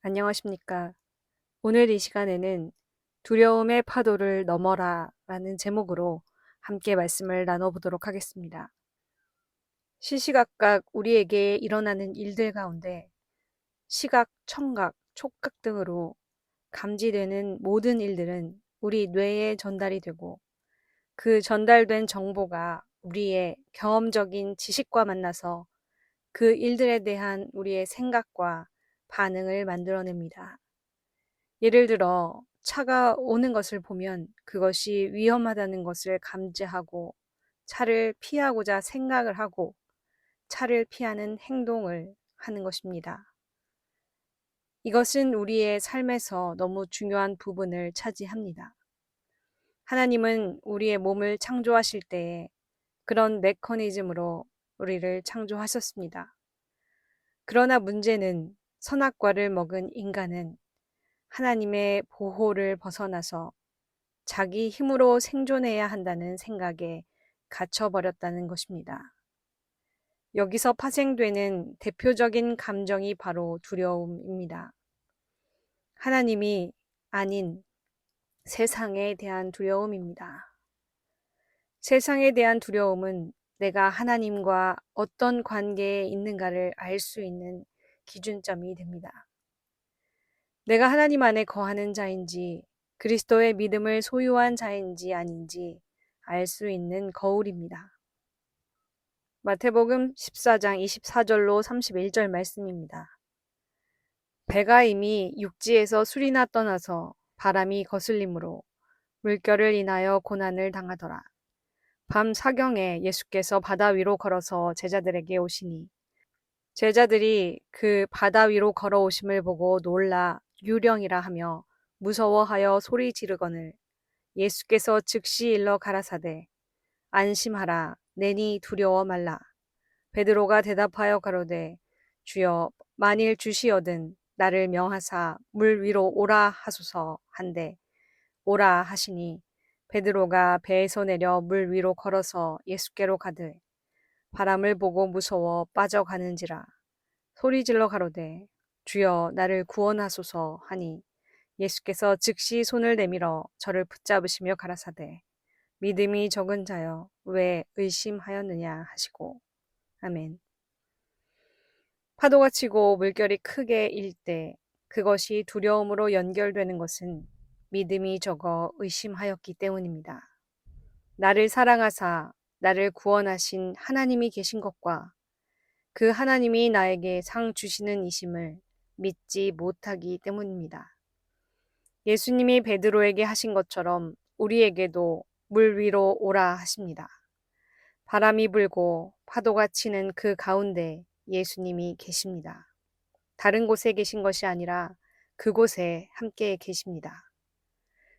안녕하십니까. 오늘 이 시간에는 두려움의 파도를 넘어라 라는 제목으로 함께 말씀을 나눠보도록 하겠습니다. 시시각각 우리에게 일어나는 일들 가운데 시각, 청각, 촉각 등으로 감지되는 모든 일들은 우리 뇌에 전달이 되고 그 전달된 정보가 우리의 경험적인 지식과 만나서 그 일들에 대한 우리의 생각과 반응을 만들어냅니다. 예를 들어 차가 오는 것을 보면 그것이 위험하다는 것을 감지하고 차를 피하고자 생각을 하고 차를 피하는 행동을 하는 것입니다. 이것은 우리의 삶에서 너무 중요한 부분을 차지합니다. 하나님은 우리의 몸을 창조하실 때에 그런 메커니즘으로 우리를 창조하셨습니다. 그러나 문제는 선악과를 먹은 인간은 하나님의 보호를 벗어나서 자기 힘으로 생존해야 한다는 생각에 갇혀버렸다는 것입니다. 여기서 파생되는 대표적인 감정이 바로 두려움입니다. 하나님이 아닌 세상에 대한 두려움입니다. 세상에 대한 두려움은 내가 하나님과 어떤 관계에 있는가를 알 수 있는 기준점이 됩니다. 내가 하나님 안에 거하는 자인지 그리스도의 믿음을 소유한 자인지 아닌지 알 수 있는 거울입니다. 마태복음 14장 24절로 31절 말씀입니다. 배가 이미 육지에서 수리나 떠나서 바람이 거슬림으로 물결을 인하여 고난을 당하더라. 밤 사경에 예수께서 바다 위로 걸어서 제자들에게 오시니 제자들이 그 바다 위로 걸어오심을 보고 놀라 유령이라 하며 무서워하여 소리 지르거늘 예수께서 즉시 일러 가라사대 안심하라 내니 두려워 말라. 베드로가 대답하여 가로되 주여 만일 주시어든 나를 명하사 물 위로 오라 하소서 한데 오라 하시니 베드로가 배에서 내려 물 위로 걸어서 예수께로 가되 바람을 보고 무서워 빠져가는지라 소리질러 가로되 주여 나를 구원하소서 하니 예수께서 즉시 손을 내밀어 저를 붙잡으시며 가라사대 믿음이 적은 자여 왜 의심하였느냐 하시고 아멘. 파도가 치고 물결이 크게 일 때 그것이 두려움으로 연결되는 것은 믿음이 적어 의심하였기 때문입니다. 나를 사랑하사 나를 구원하신 하나님이 계신 것과 그 하나님이 나에게 상 주시는 이심을 믿지 못하기 때문입니다. 예수님이 베드로에게 하신 것처럼 우리에게도 물 위로 오라 하십니다. 바람이 불고 파도가 치는 그 가운데 예수님이 계십니다. 다른 곳에 계신 것이 아니라 그곳에 함께 계십니다.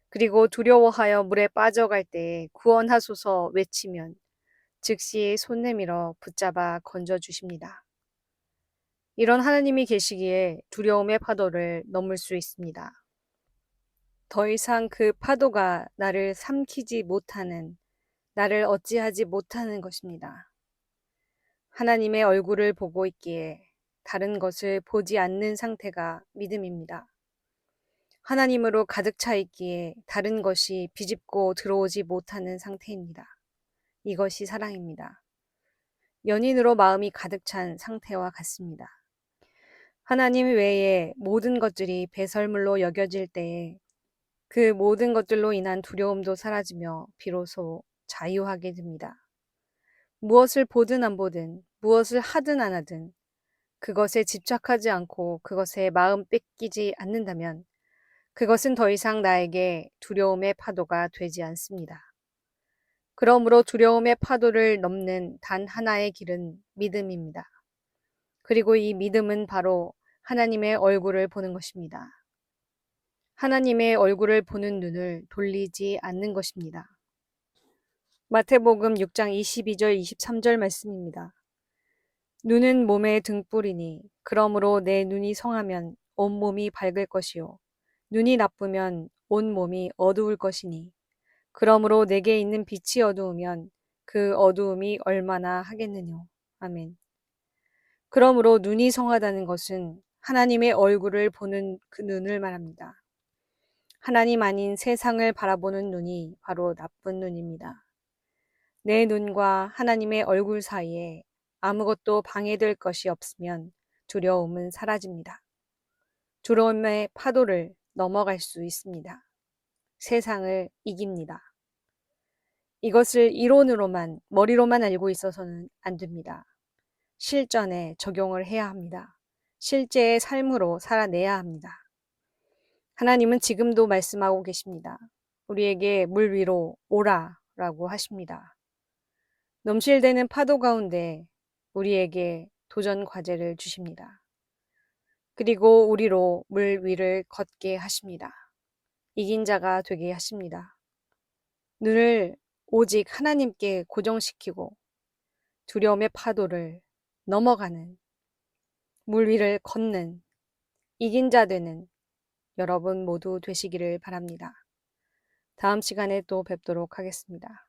그리고 두려워하여 물에 빠져갈 때에 구원하소서 외치면 즉시 손 내밀어 붙잡아 건져주십니다. 이런 하나님이 계시기에 두려움의 파도를 넘을 수 있습니다. 더 이상 그 파도가 나를 삼키지 못하는, 나를 어찌하지 못하는 것입니다. 하나님의 얼굴을 보고 있기에 다른 것을 보지 않는 상태가 믿음입니다. 하나님으로 가득 차 있기에 다른 것이 비집고 들어오지 못하는 상태입니다. 이것이 사랑입니다. 연인으로 마음이 가득 찬 상태와 같습니다. 하나님 외에 모든 것들이 배설물로 여겨질 때에 그 모든 것들로 인한 두려움도 사라지며 비로소 자유하게 됩니다. 무엇을 보든 안 보든, 무엇을 하든 안 하든, 그것에 집착하지 않고 그것에 마음 뺏기지 않는다면 그것은 더 이상 나에게 두려움의 파도가 되지 않습니다. 그러므로 두려움의 파도를 넘는 단 하나의 길은 믿음입니다. 그리고 이 믿음은 바로 하나님의 얼굴을 보는 것입니다. 하나님의 얼굴을 보는 눈을 돌리지 않는 것입니다. 마태복음 6장 22절 23절 말씀입니다. 눈은 몸의 등불이니 그러므로 내 눈이 성하면 온몸이 밝을 것이요 눈이 나쁘면 온몸이 어두울 것이니 그러므로 내게 있는 빛이 어두우면 그 어두움이 얼마나 하겠느냐. 아멘. 그러므로 눈이 성하다는 것은 하나님의 얼굴을 보는 그 눈을 말합니다. 하나님 아닌 세상을 바라보는 눈이 바로 나쁜 눈입니다. 내 눈과 하나님의 얼굴 사이에 아무것도 방해될 것이 없으면 두려움은 사라집니다. 두려움의 파도를 넘어갈 수 있습니다. 세상을 이깁니다. 이것을 이론으로만, 머리로만 알고 있어서는 안 됩니다. 실전에 적용을 해야 합니다. 실제의 삶으로 살아내야 합니다. 하나님은 지금도 말씀하고 계십니다. 우리에게 물 위로 오라라고 하십니다. 넘실대는 파도 가운데 우리에게 도전 과제를 주십니다. 그리고 우리로 물 위를 걷게 하십니다. 이긴 자가 되게 하십니다. 눈을 오직 하나님께 고정시키고 두려움의 파도를 넘어가는, 물 위를 걷는, 이긴 자 되는 여러분 모두 되시기를 바랍니다. 다음 시간에 또 뵙도록 하겠습니다.